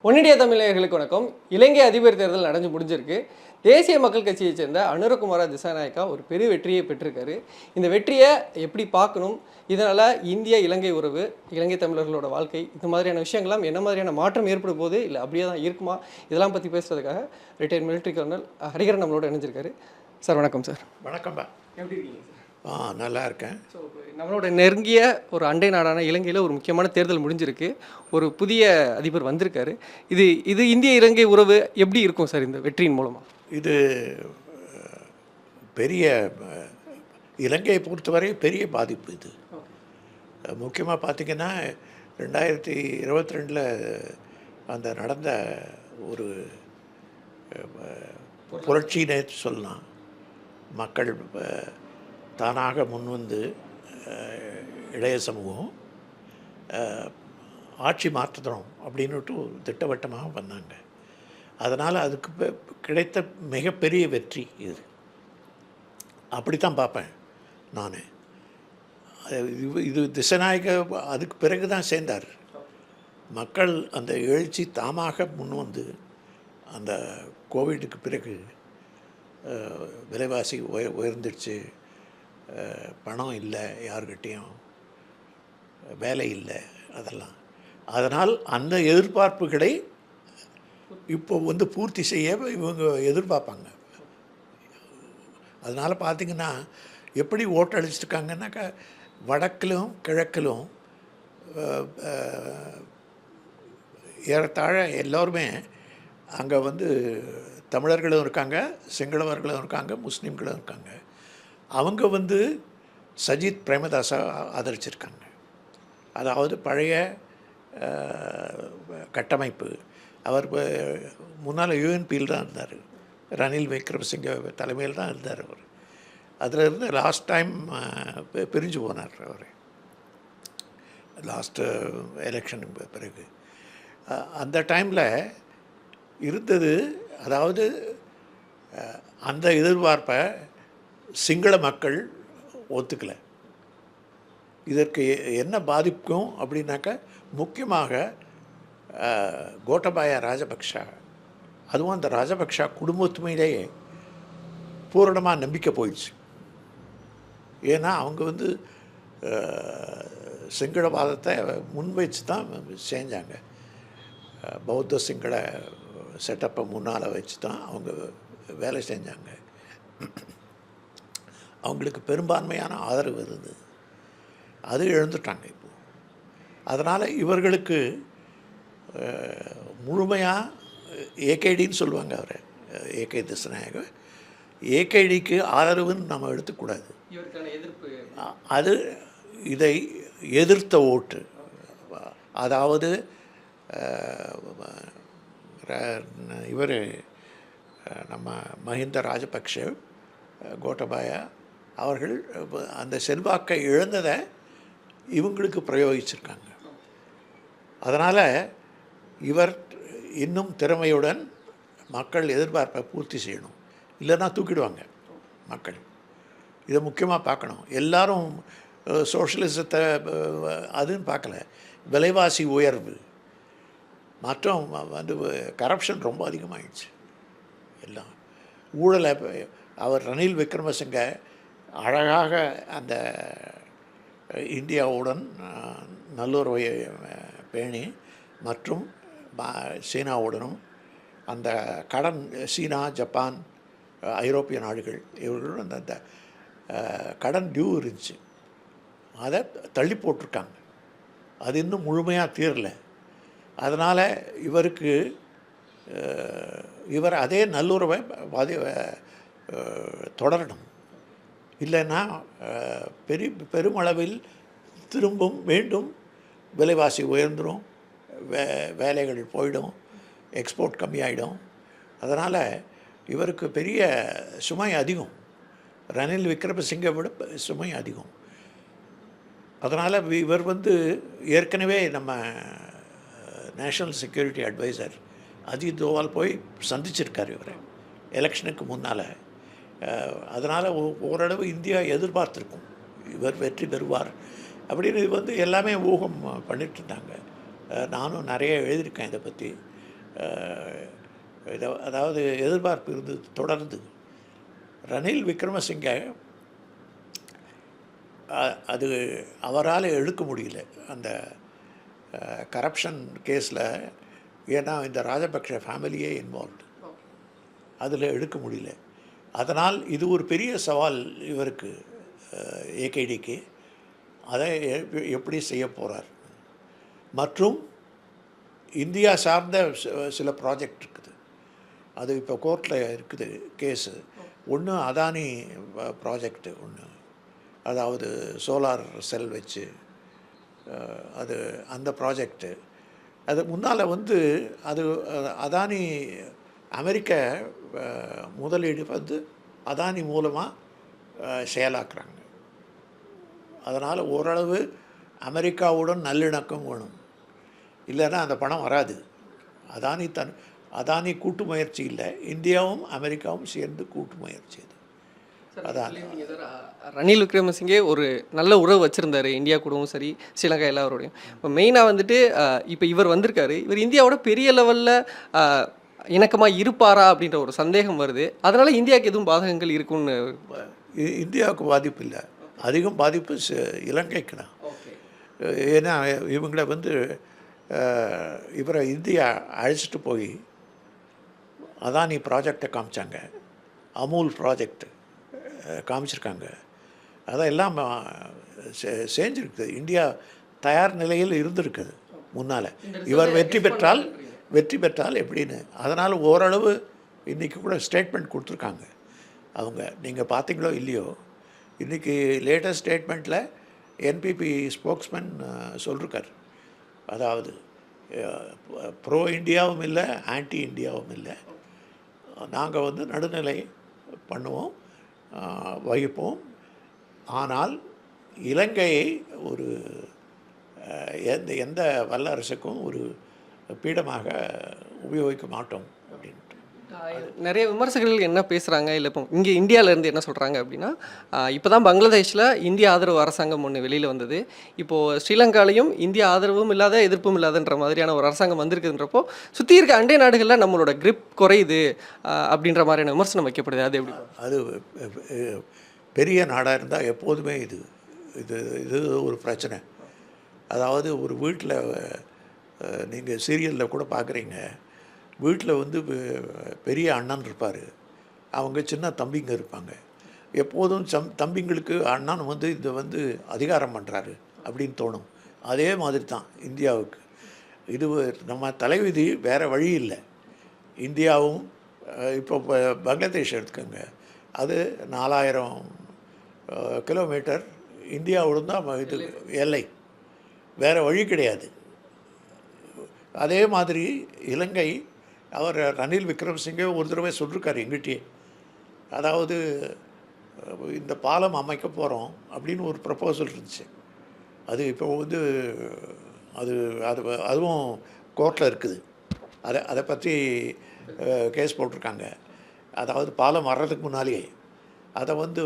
ஒன்னிடிய தமிழர்களுக்கு வணக்கம். இலங்கை அதிபர் தேர்தல் நடந்து முடிஞ்சிருக்கு. தேசிய மக்கள் கட்சியைச் சேர்ந்த அனுரகுமார திசாநாயக்கா ஒரு பெரிய வெற்றியை பெற்றிருக்காரு. இந்த வெற்றியை எப்படி பார்க்கணும், இதனால் இந்திய இலங்கை உறவு, இலங்கை தமிழர்களோட வாழ்க்கை, இந்த மாதிரியான விஷயங்கள்லாம் என்ன மாதிரியான மாற்றம் ஏற்பட போகுது, இல்லை அப்படியே தான் இருக்குமா, இதெல்லாம் பற்றி பேசுகிறதுக்காக ரிட்டையர்ட் மிலிட்ரி கர்னல் ஹரிகரன் நம்மளோட இணைஞ்சிருக்காரு. சார் வணக்கம். சார் வணக்கம்பா. எப்படி இருக்கீங்க சார்? நல்லா இருக்கேன். ஸோ நம்மளோட நெருங்கிய ஒரு அண்டை நாடான இலங்கையில் ஒரு முக்கியமான தேர்தல் முடிஞ்சிருக்கு. ஒரு புதிய அதிபர் வந்திருக்காரு. இது இந்திய இலங்கை உறவு எப்படி இருக்கும் சார் இந்த வெற்றியின் மூலமாக? இது பெரிய இலங்கையை பொறுத்தவரை பெரிய பாதிப்பு. இது முக்கியமாக பார்த்திங்கன்னா 2022 அந்த நடந்த ஒரு புரட்சினே சொல்லலாம். மக்கள் தானாக முன்வந்து இளைய சமூகம் ஆட்சி மாற்றணும் அப்படின்னுட்டு திட்டவட்டமாக வந்தாங்க. அதனால் அதுக்கு கிடைத்த மிகப்பெரிய வெற்றி இது. அப்படித்தான் பார்ப்பேன் நான். இது திசாநாயக்க அதுக்கு பிறகு தான் சேர்ந்தார். மக்கள் அந்த எழுச்சி தாமாக முன்வந்து அந்த கோவிடுக்கு பிறகு விலைவாசி உயர்ந்துடுச்சு, பணம் இல்லை, யார்கிட்டையும் வேலை இல்லை, அதெல்லாம். அதனால் அந்த எதிர்பார்ப்புகளை இப்போ பூர்த்தி செய்ய இவங்க எதிர்பார்ப்பாங்க. அதனால் பார்த்திங்கன்னா எப்படி ஓட்டளிச்சிருக்காங்கன்னாக்கா, வடக்கிலும் கிழக்கிலும் ஏறத்தாழ எல்லோருமே அங்கே தமிழர்களும் இருக்காங்க, சிங்களவர்களும் இருக்காங்க, முஸ்லீம்களும் இருக்காங்க. அவங்க சஜித் பிரேமதாஸை ஆதரிச்சிருக்காங்க. அதாவது பழைய கட்டமைப்பு. அவர் முன்னால் யூஎன்பியில் தான் இருந்தார். ரணில் விக்ரமசிங்க தலைமையில் தான் இருந்தார் அவர். அதிலிருந்து லாஸ்ட் டைம் பிரிஞ்சு போனார் அவர், லாஸ்ட்டு எலெக்ஷனுக்கு பிறகு. அந்த டைமில் இருந்தது, அதாவது அந்த எதிர்பார்ப்பை சிங்கள மக்கள் ஒத்துக்கலை. இதற்கு என்ன பாதிக்கும் அப்படின்னாக்கா, முக்கியமாக கோட்டபாய ராஜபக்ஷா, அதுவும் அந்த ராஜபக்ஷா குடும்பத்துமையிலேயே பூரணமாக நம்பிக்கை போயிடுச்சு. ஏன்னா அவங்க சிங்களவாதத்தை முன்வைச்சு தான் செஞ்சாங்க. பௌத்த சிங்கள செட்டப்பை முன்னால் வச்சு தான் அவங்க வேலை செஞ்சாங்க. அவங்களுக்கு பெரும்பான்மையான ஆதரவு இருந்தது. அது இழந்துட்டாங்க இப்போது. அதனால் இவர்களுக்கு முழுமையாக ஏகேடின்னு சொல்லுவாங்க அவரை, ஏகே திசாநாயக்க, ஏகேடிக்கு ஆதரவுன்னு நம்ம எடுத்துக்கூடாது. அது இதை எதிர்த்த ஓட்டு. அதாவது இவர் நம்ம மஹிந்த ராஜபக்ஷ, கோட்டபாயா அவர்கள் அந்த செல்வாக்கை இழந்ததை இவங்களுக்கு பிரயோகிச்சிருக்காங்க. அதனால் இவர் இன்னும் திறமையுடன் மக்கள் எதிர்பார்ப்பை பூர்த்தி செய்யணும், இல்லைன்னா தூக்கிடுவாங்க மக்கள். இதை முக்கியமாக பார்க்கணும். எல்லாரும் சோஷலிசத்தை அதுன்னு பார்க்கல. விலைவாசி உயர்வு மற்றும் கரப்ஷன் ரொம்ப அதிகமாகிடுச்சு. எல்லாம் ஊழலை அவர் ரணில் விக்ரமசிங்க அழகாக அந்த இந்தியாவுடன் நல்லுறவை பேணி மற்றும் சீனாவுடனும் அந்த கடன், சீனா, ஜப்பான், ஐரோப்பிய நாடுகள் இவர்களுடன் அந்த கடன் டியூ இருந்துச்சு, அதை தள்ளி போட்டிருக்காங்க. அது இன்னும் முழுமையாக தீரலை. அதனால் இவர் அதே நல்லுறவை தொடரணும். இல்லைன்னா பெருமளவில் திரும்பும் மீண்டும் விலைவாசி உயர்ந்துடும், வேலைகள் போயிடும், எக்ஸ்போர்ட் கம்மியாயிடும். அதனால் இவருக்கு பெரிய சுமை அதிகம். ரணில் விக்ரமசிங்கை விட சுமை அதிகம். அதனால் இவர் ஏற்கனவே நம்ம national security adviser Ajit Doval போய் சந்திச்சிருக்கார் இவர் எலெக்ஷனுக்கு முன்னால். அதனால் ஓரளவு இந்தியா எதிர்பார்த்துருக்கும் இவர் வெற்றி பெறுவார் அப்படின்னு. எல்லாமே ஊகம் பண்ணிட்டு இருந்தாங்க. நானும் நிறைய எழுதியிருக்கேன் இதை பற்றி. அதாவது எதிர்பார்ப்பு இருந்தது தொடர்ந்து. ரணில் விக்ரமசிங்கே அது அவரால் எடுக்க முடியல அந்த கரப்ஷன் கேஸில். ஏன்னா இந்த ராஜபக்ஷ ஃபேமிலியே இன்வால்வ்டு, அதில் எடுக்க முடியல. அதனால் இது ஒரு பெரிய சவால் இவருக்கு, ஏகேடிக்கு. அதை எப்படி செய்ய போகிறார். மற்றும் இந்தியா சார்ந்த சில ப்ராஜெக்ட் இருக்குது, அது இப்போ கோர்ட்டில் இருக்குது கேஸு. ஒன்று அதானி ப்ராஜெக்டு ஒன்று, அதாவது சோலார் செல் வச்சு அது அந்த ப்ராஜெக்டு. அது முன்னால் வந்து அது அதானி அமெரிக்க முதலீடு வந்து அதானி மூலமாக செயலாக்குறாங்க. அதனால் ஓரளவு அமெரிக்காவுடன் நல்லிணக்கம் வேணும், இல்லைன்னா அந்த பணம் வராது. அதானி கூட்டு முயற்சி இல்லை, இந்தியாவும் அமெரிக்காவும் சேர்ந்து கூட்டு முயற்சி. அதான் ரணில் விக்ரமசிங்கே ஒரு நல்ல உறவு வச்சுருந்தாரு இந்தியா கூடவும் சரி, ஸ்ரீலங்கா எல்லாரோடையும். இப்போ மெயினாக வந்துட்டு இப்போ இவர் வந்திருக்காரு, இவர் இந்தியாவோட பெரிய லெவலில் இணக்கமாக இருப்பாரா அப்படின்ற ஒரு சந்தேகம் வருது. அதனால் இந்தியாவுக்கு எதுவும் பாதகங்கள் இருக்குன்னு? இந்தியாவுக்கு பாதிப்பு இல்லை, அதிகம் பாதிப்பு இலங்கைக்கு தான். ஏன்னா இவங்கள வந்து இவரை இந்தியா அழைச்சிட்டு போய் அதானி ப்ராஜெக்டை காமிச்சாங்க, அமூல் ப்ராஜெக்ட் காமிச்சிருக்காங்க. அதெல்லாம் செஞ்சுருக்குது. இந்தியா தயார் நிலையில் இருந்திருக்குது முன்னால். இவர் வெற்றி பெற்றால் எப்படின்னு. அதனால் ஓரளவு இன்றைக்கி கூட ஸ்டேட்மெண்ட் கொடுத்துருக்காங்க அவங்க. நீங்கள் பார்த்தீங்களோ இல்லையோ, இன்றைக்கி லேட்டஸ்ட் ஸ்டேட்மெண்ட்டில் என்பிபி ஸ்போக்ஸ்மேன் சொல்லிருக்கார், அதாவது ப்ரோ இந்தியாவும் இல்லை, ஆன்டி இந்தியாவும் இல்லை, நாங்கள் வந்து நடுநிலை பண்ணுவோம், வகிப்போம். ஆனால் இலங்கையை ஒரு எந்த வல்லரசுக்கும் ஒரு பீடமாக உபயோகிக்க மாட்டோம் அப்படின்ட்டு. நிறைய விமர்சகர்கள் என்ன பேசுகிறாங்க, இல்லை இப்போ இங்கே இந்தியாவிலேருந்து என்ன சொல்கிறாங்க அப்படின்னா, இப்போ தான் பங்களாதேஷில் இந்திய ஆதரவு அரசாங்கம் ஒன்று வெளியில் வந்தது. இப்போது ஸ்ரீலங்காலையும் இந்திய ஆதரவும் இல்லாத எதிர்ப்பும் இல்லாதன்ற மாதிரியான ஒரு அரசாங்கம் வந்திருக்குன்றப்போ சுற்றி இருக்க அண்டை நாடுகளில் நம்மளோட கிரிப் குறையுது அப்படின்ற மாதிரியான விமர்சனம் வைக்கப்படுது. அது எப்படி? அது பெரிய நாடாக இருந்தால் எப்போதுமே இது இது இது ஒரு பிரச்சனை. அதாவது ஒரு வீட்டில் நீங்கள் சீரியலில் கூட பார்க்குறீங்க, வீட்டில் வந்து பெரிய அண்ணன் இருப்பார், அவங்க சின்ன தம்பிங்க இருப்பாங்க. எப்போதும் தம்பிங்களுக்கு அண்ணன் வந்து இதை வந்து அதிகாரம் பண்ணுறாரு அப்படின்னு தோணும். அதே மாதிரி தான் இந்தியாவுக்கு. இது நம்ம தலைவிதி, வேறு வழி இல்லை. இந்தியாவும் இப்போ பங்களாதேஷ் எடுத்துக்கோங்க, அது 4000 கிலோமீட்டர் இந்தியாவோடு தான் இது எல்லை, வேறு வழி கிடையாது. அதே மாதிரி இலங்கை, அவர் ரணில் விக்ரமசிங்கே ஒரு தடவை சொல்லியிருக்காரு எங்கிட்டே, அதாவது இந்த பாலம் அமைக்க போகிறோம் அப்படின்னு ஒரு ப்ரப்போசல் இருந்துச்சு. அது இப்போ வந்து அதுவும் கோர்ட்டில் இருக்குது. அதை பற்றி கேஸ் போட்டிருக்காங்க. அதாவது பாலம் வர்றதுக்கு முன்னாலேயே அதை வந்து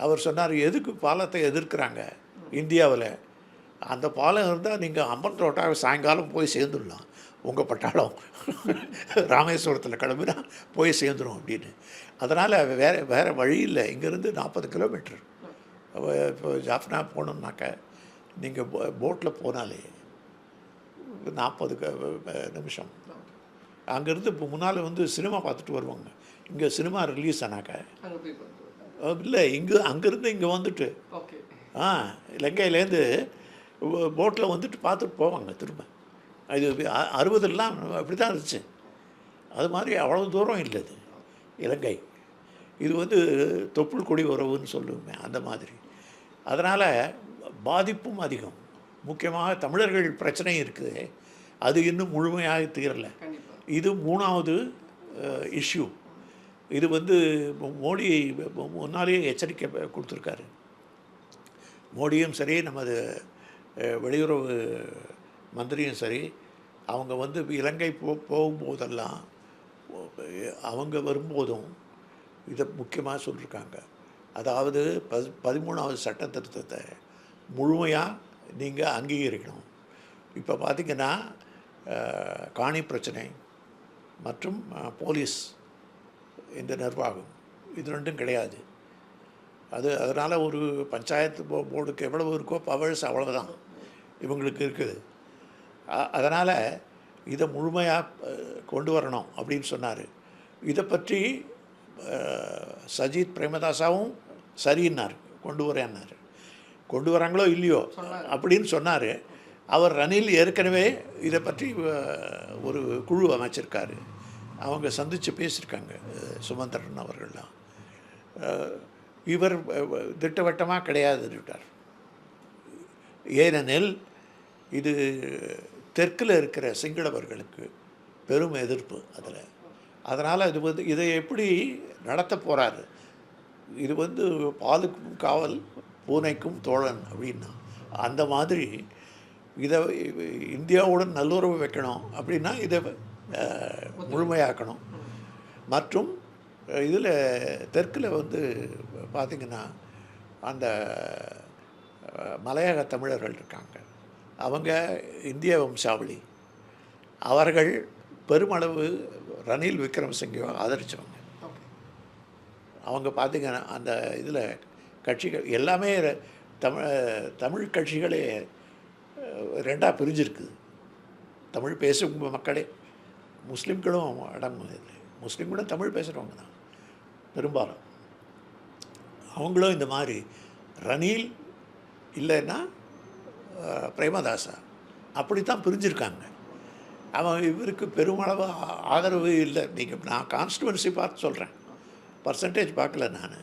அவர் சொன்னார், எதுக்கு பாலத்தை எதிர்க்கிறாங்க இந்தியாவில், அந்த பாலம் இருந்தால் நீங்கள் அம்மன் தோட்டாவை சாயங்காலம் போய் சேர்ந்துடலாம், உங்கள் பட்டாளம் ராமேஸ்வரத்தில் கிளம்பினா போய் சேர்ந்துடும் அப்படின்னு. அதனால் வேறு வழி இல்லை. இங்கேருந்து 40 கிலோமீட்டர். இப்போ ஜாஃப்னா போகணுன்னாக்க நீங்கள் போட்டில் போனாலே 40 நிமிஷம். அங்கேருந்து இப்போ முன்னால் வந்து சினிமா பார்த்துட்டு வருவாங்க. இங்கே சினிமா ரிலீஸ் ஆனாக்க இல்லை, அங்கேருந்து இங்கே வந்துட்டு இலங்கையிலேருந்து போட்டில் வந்துட்டு பார்த்துட்டு போவாங்க திரும்ப. இது 60 அப்படி தான் இருந்துச்சு. அது மாதிரி அவ்வளோ தூரம் இல்லை இது இலங்கை. இது வந்து தொப்புள் கொடி உறவுன்னு சொல்லுவேன், அந்த மாதிரி. அதனால் பாதிப்பும் அதிகம். முக்கியமாக தமிழர்கள் பிரச்சனை இருக்குது, அது இன்னும் முழுமையாக தீரலை. இது 3வது இஷ்யூ. இது வந்து மோடி முன்னாலேயே எச்சரிக்கை கொடுத்துருக்காரு. மோடியும் சரி, நமது வெளியுறவு மந்திரியும் சரி, அவங்க வந்து இலங்கை போகும்போதெல்லாம், அவங்க வரும்போதும் இதை முக்கியமாக சொல்லியிருக்காங்க. அதாவது 13வது சட்ட திருத்தத்தை முழுமையாக நீங்கள் அங்கீகரிக்கணும். இப்போ பார்த்திங்கன்னா காணி பிரச்சனை, மற்றும் போலீஸ் இந்த நிர்வாகம் இது ரெண்டும் கிடையாது. அதனால் ஒரு பஞ்சாயத்து போர்டுக்கு எவ்வளவு இருக்கோ பவர்ஸ் அவ்வளவுதான் இவங்களுக்கு இருக்குது. அதனால் இதை முழுமையாக கொண்டு வரணும் அப்படின்னு சொன்னார். இதை பற்றி சஜித் பிரேமதாசாவும் சரின்னார், கொண்டு வரேன்னார். கொண்டு வராங்களோ இல்லையோ அப்படின்னு சொன்னார். அவர் ரணில் ஏற்கனவே இதை பற்றி ஒரு குழு அமைச்சிருக்காரு. அவங்க சந்தித்து பேசியிருக்காங்க சுமந்திரன் அவர்கள்லாம். இவர் திட்டவட்டமாக கிடையாதுன்னுட்டார். ஏனெனில் இது தெற்கில் இருக்கிற சிங்களவர்களுக்கு பெரும் எதிர்ப்பு அதில். அதனால் இதை எப்படி நடத்த போகிறாரு, இது பாலுக்கும் காவல் பூனைக்கும் தோழன் அப்படின்னா அந்த மாதிரி இதை இந்தியாவுடன் நல்லுறவு வைக்கணும் அப்படின்னா இதை முழுமையாக்கணும். மற்றும் இதில் தெற்கில் பார்த்திங்கன்னா அந்த மலையக தமிழர்கள் இருக்காங்க, அவங்க இந்திய வம்சாவளி. அவர்கள் பெருமளவு ரணில் விக்ரமசிங்கவை ஆதரித்தவங்க. அவங்க பார்த்திங்கன்னா அந்த இதில் கட்சிகள் எல்லாமே தமிழ் கட்சிகளே ரெண்டாக பிரிஞ்சிருக்குது. தமிழ் பேசும் மக்களே, முஸ்லீம்களும் அடங்கும். இல்லை, முஸ்லீம் கூட தமிழ் பேசுகிறவங்க தான் பெரும்பாலும். அவங்களும் இந்த மாதிரி ரணில் இல்லைன்னா பிரேமதாசா அப்படி தான் பிரிஞ்சிருக்காங்க. அவன் இவருக்கு பெருமளவு ஆதரவு இல்லை. நான் கான்ஸ்டுவன்சி பார்த்து சொல்கிறேன், பர்சன்டேஜ் பார்க்கல நான்.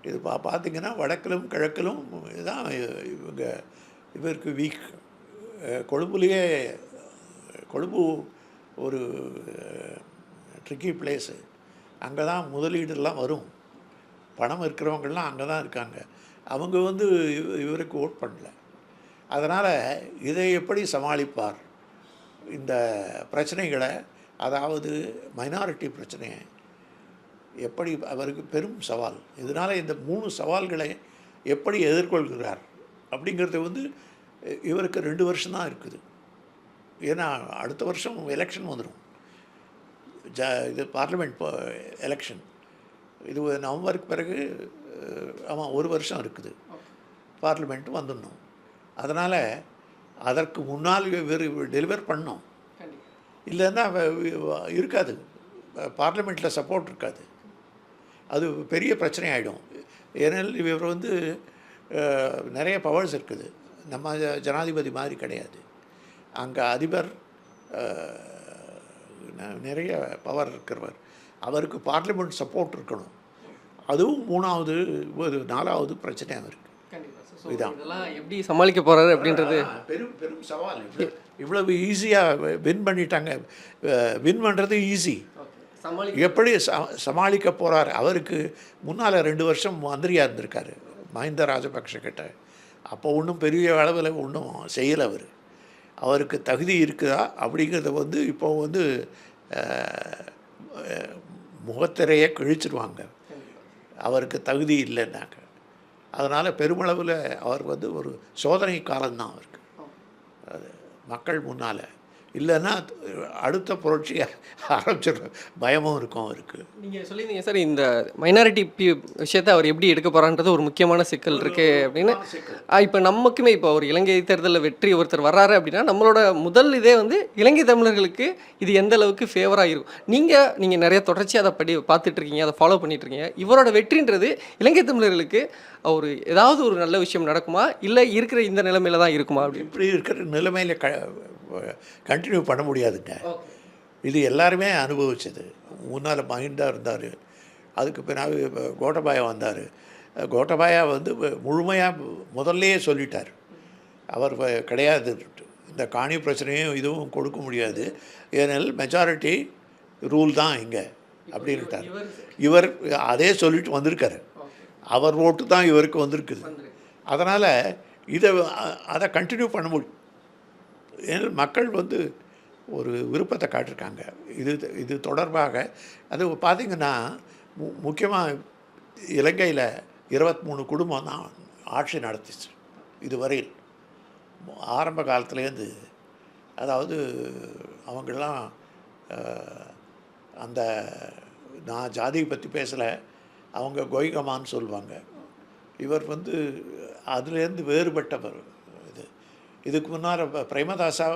இது பார்த்திங்கன்னா வடக்கிலும் கிழக்கிலும் தான் இவருக்கு வீக். கொழும்புலேயே கொழும்பு ஒரு ட்ரிக்கி பிளேஸு. அங்கே தான் முதலீடுலாம் வரும், பணம் இருக்கிறவங்கள்லாம் அங்கே தான் இருக்காங்க. அவங்க இவருக்கு ஓட் பண்ணல. அதனால் இதை எப்படி சமாளிப்பார் இந்த பிரச்சனைகளை, அதாவது மைனாரிட்டி பிரச்சனையை எப்படி, அவருக்கு பெரும் சவால். இதனால் இந்த 3 சவால்களை எப்படி எதிர்கொள்கிறார் அப்படிங்கிறது இவருக்கு 2 வருஷம் தான் இருக்குது. ஏன்னா அடுத்த வருஷம் எலெக்ஷன் வந்துடும். இது பார்லிமெண்ட் எலெக்ஷன். இது நவம்பருக்கு பிறகு ஆமாம் 1 வருஷம் இருக்குது, பார்லிமெண்ட் வந்துடணும். அதனால் அதற்கு முன்னால் டெலிவர் பண்ணோம், இல்லைன்னா இருக்காது, பார்லிமெண்ட்டில் சப்போர்ட் இருக்காது. அது பெரிய பிரச்சனை ஆகிடும். ஏனெனில் இவர் நிறைய பவர்ஸ் இருக்குது, நம்ம ஜனாதிபதி மாதிரி கிடையாது. அங்கே அதிபர் நிறைய பவர் இருக்கிறவர், அவருக்கு பார்லிமெண்ட் சப்போர்ட் இருக்கணும். அதுவும் 4வது பிரச்சனையாக இருக்குது. இதெல்லாம் எப்படி சமாளிக்க போகிறாரு அப்படின்றது பெரும் சவால். இவ்வளவு ஈஸியாக வின் பண்ணிட்டாங்க. வின் பண்ணுறது ஈஸி, எப்படி சமாளிக்க போகிறார். அவருக்கு முன்னால் 2 வருஷம் மந்திரியாக இருந்திருக்காரு மஹிந்த ராஜபக்ஷ கிட்ட. அப்போ ஒன்றும் பெரிய அளவில் ஒன்றும் செய்யலை. அவருக்கு தகுதி இருக்குதா அப்படிங்கிறத இப்போ முகத்திரையே கிழிச்சிடுவாங்க அவருக்கு தகுதி இல்லைன்னாக்க. அதனால் பெருமளவில் அவர் ஒரு சோதனை காலம்தான் அவருக்கு. அது மக்கள் முன்னால் இல்லைன்னா அடுத்த புரட்சியை ஆரம்பிச்சிட பயமும் இருக்கும் அவருக்கு. நீங்கள் சொல்லியிருந்தீங்க சார், இந்த மைனாரிட்டி விஷயத்தை அவர் எப்படி எடுக்க போகிறான்றது ஒரு முக்கியமான சிக்கல் இருக்குது அப்படின்னு. இப்போ நமக்குமே இப்போ ஒரு இலங்கை தேர்தலில் வெற்றி ஒருத்தர் வர்றாரு அப்படின்னா நம்மளோட முதல் இதே இலங்கை தமிழர்களுக்கு இது எந்த அளவுக்கு ஃபேவராக இருக்கும். நீங்கள் நிறைய தொடர்ச்சி அதை பார்த்துட்ருக்கீங்க, அதை ஃபாலோ பண்ணிட்டுருக்கீங்க. இவரோட வெற்றின்றது இலங்கை தமிழர்களுக்கு ஏதாவது ஒரு நல்ல விஷயம் நடக்குமா, இல்லை இருக்கிற இந்த நிலைமையில தான் இருக்குமா? அப்படி இப்படி இருக்கிற நிலைமையில் கண்டினியூ பண்ண முடியாதுங்க. இது எல்லாருமே அனுபவிச்சது. முன்னால் மஹிந்தா இருந்தார், அதுக்கு பின்னாடி கோட்டபாயா வந்தார். கோட்டபாயா முழுமையாக முதல்லையே சொல்லிட்டார், அவர் கிடையாது, இந்த காணி பிரச்சனையும் இதுவும் கொடுக்க முடியாது, ஏனெனில் மெஜாரிட்டி ரூல் தான் இங்கே அப்படின்ட்டார். இவர் அதே சொல்லிட்டு வந்திருக்காரு, அவர் ஓட்டு தான் இவருக்கு வந்திருக்குது. அதனால் அதை கண்டினியூ பண்ண முடியும். ஏன்னா மக்கள் ஒரு விருப்பத்தை காட்டியிருக்காங்க இது தொடர்பாக. அது பார்த்திங்கன்னா முக்கியமாக இலங்கையில் 23 குடும்பம் தான் ஆட்சி நடத்திச்சு இதுவரையில். ஆரம்ப காலத்துலேருந்து, அதாவது அவங்கெல்லாம் அந்த நான் ஜாதியை பற்றி பேசலை, அவங்க கோய்கமான்னு சொல்லுவாங்க. இவர் வந்து அதுலேருந்து வேறுபட்டவர். இதுக்கு முன்னால் பிரேமதாசா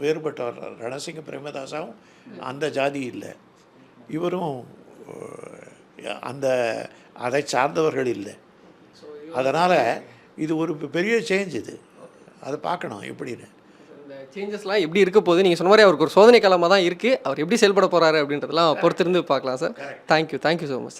வேறுபட்டவர். ரணசிங்க பிரேமதாசாவும் அந்த ஜாதி இல்லை, இவரும் அந்த அதை சார்ந்தவர்கள் இல்லை. அதனால் இது ஒரு பெரிய சேஞ்ச். இது அதை பார்க்கணும் எப்படின்னு. இந்த சேஞ்சஸ்லாம் எப்படி இருக்க போகுது, நீங்கள் சொன்ன மாதிரி அவருக்கு ஒரு சோதனை காலமாக தான் இருக்குது. அவர் எப்படி செயல்பட போகிறாரு அப்படின்றதெல்லாம் பொறுத்திருந்து பார்க்கலாம் sir. Thank you so much sir.